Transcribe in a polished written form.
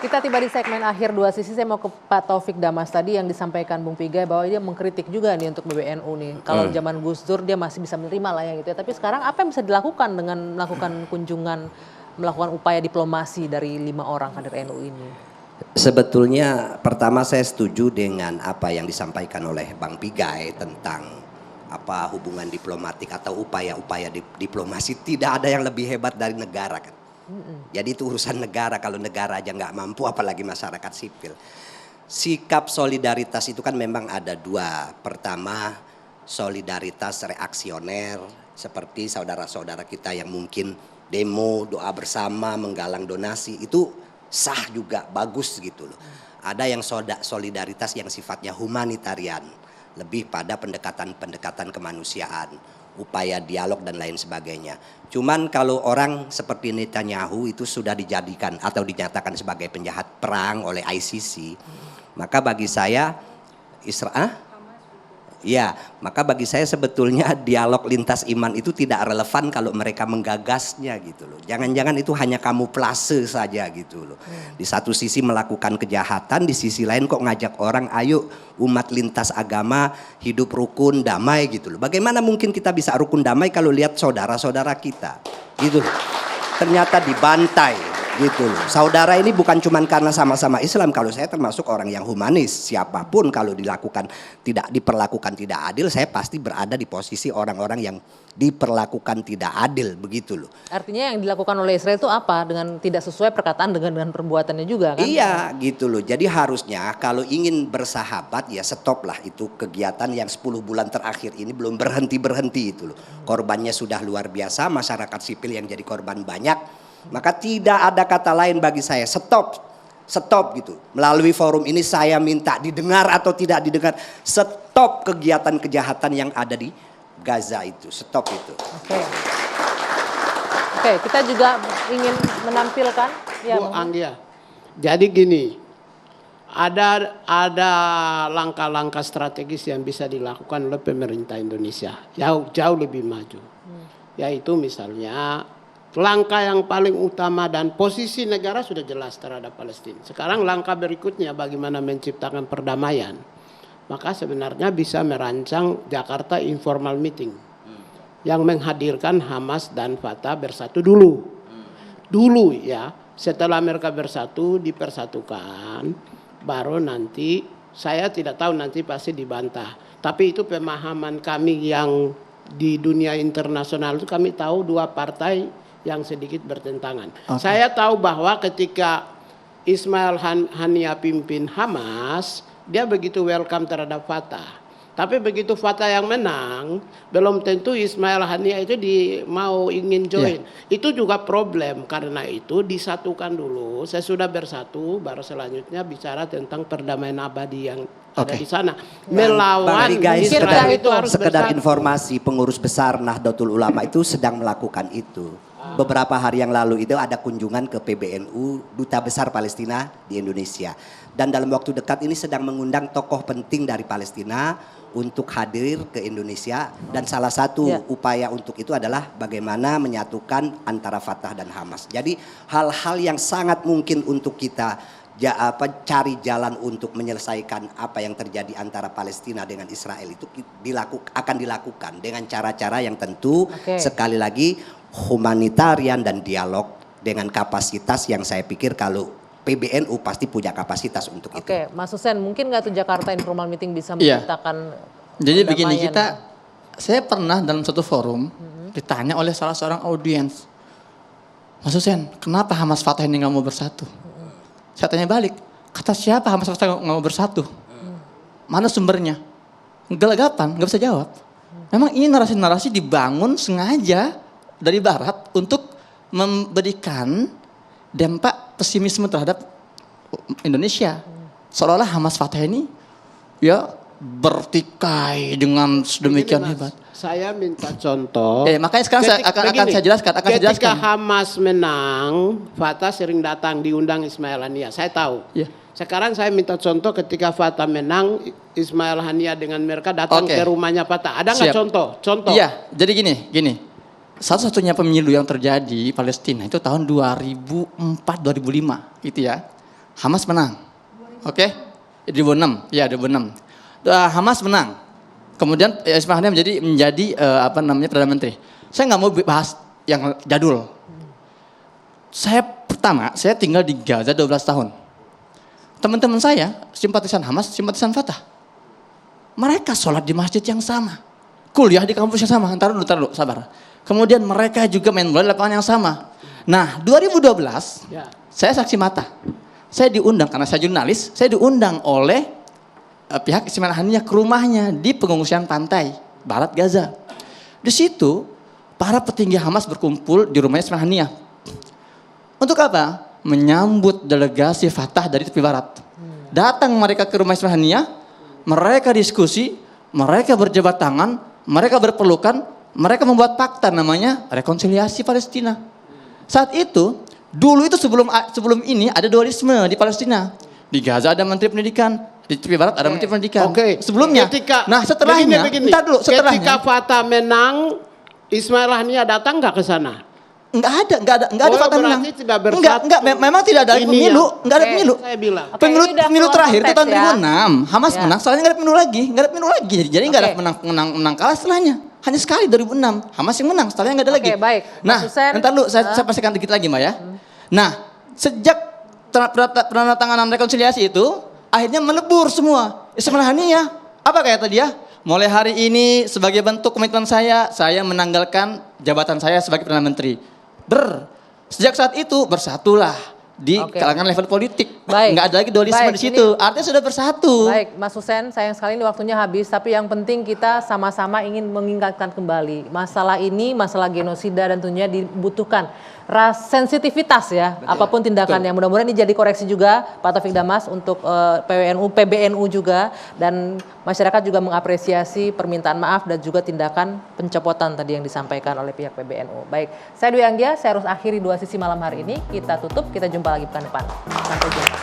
Kita tiba di segmen akhir dua sisi, saya mau ke Pak Taufik Damas tadi yang disampaikan Bung Pigai bahwa dia mengkritik juga nih untuk PBNU nih. Kalau zaman Gus Dur dia masih bisa menerima lah ya gitu ya. Tapi sekarang apa yang bisa dilakukan dengan melakukan kunjungan, melakukan upaya diplomasi dari 5 orang kader NU ini? Sebetulnya pertama saya setuju dengan apa yang disampaikan oleh Bang Pigai tentang apa hubungan diplomatik atau upaya-upaya diplomasi. Tidak ada yang lebih hebat dari negara kan. Jadi itu urusan negara, kalau negara aja nggak mampu apalagi masyarakat sipil. Sikap solidaritas itu kan memang ada dua. Pertama solidaritas reaksioner seperti saudara-saudara kita yang mungkin demo, doa bersama, menggalang donasi itu sah juga, bagus gitu loh. Ada yang solidaritas yang sifatnya humanitarian, lebih pada pendekatan kemanusiaan, upaya dialog dan lain sebagainya. Cuman kalau orang seperti Netanyahu itu sudah dijadikan atau dinyatakan sebagai penjahat perang oleh ICC, maka bagi saya maka bagi saya sebetulnya dialog lintas iman itu tidak relevan kalau mereka menggagasnya gitu loh. Jangan-jangan itu hanya kamuflase saja gitu loh. Di satu sisi melakukan kejahatan, di sisi lain kok ngajak orang ayo umat lintas agama hidup rukun damai gitu loh. Bagaimana mungkin kita bisa rukun damai kalau lihat saudara-saudara kita gitu loh. Ternyata dibantai gitu loh. Saudara ini bukan cuma karena sama-sama Islam. Kalau saya termasuk orang yang humanis, siapapun kalau diperlakukan tidak adil, saya pasti berada di posisi orang-orang yang diperlakukan tidak adil begitu loh. Artinya yang dilakukan oleh Israel itu apa? Dengan tidak sesuai perkataan dengan perbuatannya juga kan? Iya gitu loh. Jadi harusnya kalau ingin bersahabat ya stop lah itu kegiatan yang 10 bulan terakhir ini belum berhenti itu loh. Korbannya sudah luar biasa, masyarakat sipil yang jadi korban banyak. Maka tidak ada kata lain bagi saya, stop gitu. Melalui forum ini saya minta didengar atau tidak didengar, stop kegiatan kejahatan yang ada di Gaza itu, stop itu. Oke, kita juga ingin menampilkan ya, Bu Anggia. Jadi gini, ada langkah-langkah strategis yang bisa dilakukan oleh pemerintah Indonesia jauh lebih maju. Yaitu misalnya langkah yang paling utama dan posisi negara sudah jelas terhadap Palestina. Sekarang langkah berikutnya bagaimana menciptakan perdamaian. Maka sebenarnya bisa merancang Jakarta Informal Meeting yang menghadirkan Hamas dan Fatah bersatu dulu. Dulu ya, setelah mereka bersatu dipersatukan, baru nanti saya tidak tahu nanti pasti dibantah. Tapi itu pemahaman kami yang di dunia internasional itu kami tahu dua partai yang sedikit bertentangan. Saya tahu bahwa ketika Ismail Haniyeh pimpin Hamas, dia begitu welcome terhadap Fatah. Tapi begitu Fatah yang menang, belum tentu Ismail Haniyeh itu mau ingin join. Itu juga problem, karena itu disatukan dulu. Sesudah bersatu, baru selanjutnya bicara tentang perdamaian abadi yang ada di sana. Melawan Israel itu harus sekedar bersatu. informasi, pengurus besar Nahdlatul Ulama itu sedang melakukan itu. Beberapa hari yang lalu itu ada kunjungan ke PBNU, Duta Besar Palestina di Indonesia. Dan dalam waktu dekat ini sedang mengundang tokoh penting dari Palestina untuk hadir ke Indonesia. Dan salah satu upaya untuk itu adalah bagaimana menyatukan antara Fatah dan Hamas. Jadi hal-hal yang sangat mungkin untuk kita cari jalan untuk menyelesaikan apa yang terjadi antara Palestina dengan Israel itu akan dilakukan dengan cara-cara yang tentu sekali lagi humanitarian dan dialog dengan kapasitas yang saya pikir kalau PBNU pasti punya kapasitas untuk itu. Oke, Mas Hussein, mungkin nggak tuh Jakarta Informal Meeting bisa menciptakan Jadi begini, saya pernah dalam satu forum ditanya oleh salah seorang audiens, Mas Hussein, kenapa Hamas Fatah ini nggak mau bersatu? Saya tanya balik, kata siapa Hamas Fatah nggak mau bersatu? Mana sumbernya? Gelagapan, nggak bisa jawab. Memang ini narasi-narasi dibangun sengaja dari Barat untuk memberikan dampak pesimisme terhadap Indonesia. Seolah-olah Hamas Fatah ini ya bertikai dengan sedemikian hebat. Saya minta contoh. Makanya sekarang akan saya jelaskan. Ketika Hamas menang, Fatah sering datang diundang Ismail Haniyeh. Saya tahu. Sekarang saya minta contoh ketika Fatah menang, Ismail Haniyeh dengan mereka datang ke rumahnya Fatah. Ada nggak contoh? Iya, jadi gini. Satu-satunya pemilu yang terjadi di Palestina itu tahun 2004-2005 gitu ya. Hamas menang. Oke? 2006. Ya, 2006. Hamas menang. Kemudian Ismail Haniyeh menjadi Perdana Menteri. Saya nggak mau bahas yang jadul. Saya tinggal di Gaza 12 tahun. Teman-teman saya, simpatisan Hamas, simpatisan Fatah. Mereka sholat di masjid yang sama. Kuliah di kampus yang sama. Ntar dulu, sabar. Kemudian mereka juga main bola di lapangan yang sama. Nah, 2012, saya saksi mata. Saya diundang, karena saya jurnalis, saya diundang oleh pihak Ismail Haniyeh ke rumahnya di pengungsian pantai barat Gaza. Di situ, para petinggi Hamas berkumpul di rumahnya Ismail Haniyeh. Untuk apa? Menyambut delegasi Fatah dari tepi barat. Datang mereka ke rumah Ismail Haniyeh, mereka diskusi, mereka berjabat tangan, mereka berpelukan, mereka membuat fakta namanya rekonsiliasi Palestina. Saat itu, dulu itu sebelum ini ada dualisme di Palestina. Di Gaza ada Menteri Pendidikan, di tepi barat ada Menteri Pendidikan. Sebelumnya. Setelahnya, ketika Fatah menang, Ismail Haniyeh datang nggak ke sana? Enggak ada Fatah menang. Memang tidak ada pemilu, enggak ada pemilu. Saya bilang. Pemilu terakhir itu tahun 2006, Hamas Ya. menang, setelahnya enggak ada pemilu lagi. Jadi enggak ada menang kalah setelahnya. Hanya sekali 2006, Hamas yang menang, setelahnya enggak ada lagi. Baik. Nah, entar dulu saya pastikan dikit lagi, Mbak ya. Nah, sejak penandatanganan rekonsiliasi itu, akhirnya melebur semua. Ismail Haniyeh, apa kata dia? Mulai hari ini sebagai bentuk komitmen saya menanggalkan jabatan saya sebagai Perdana Menteri. Sejak saat itu bersatulah di kalangan level politik. Nggak ada lagi dualisme di situ. Artinya sudah bersatu. Baik, Mas Hussein, sayang sekali ini waktunya habis. Tapi yang penting kita sama-sama ingin mengingatkan kembali. Masalah ini, masalah genosida dan tentunya dibutuhkan sensitivitas ya. Betul. Apapun tindakannya. Mudah-mudahan ini jadi koreksi juga Pak Taufik Damas untuk PBNU juga. Dan masyarakat juga mengapresiasi permintaan maaf dan juga tindakan pencopotan tadi yang disampaikan oleh pihak PBNU. Baik, saya Dwi Anggia, saya harus akhiri dua sisi malam hari ini. Kita tutup, kita jumpa lagi pekan depan. Sampai jumpa.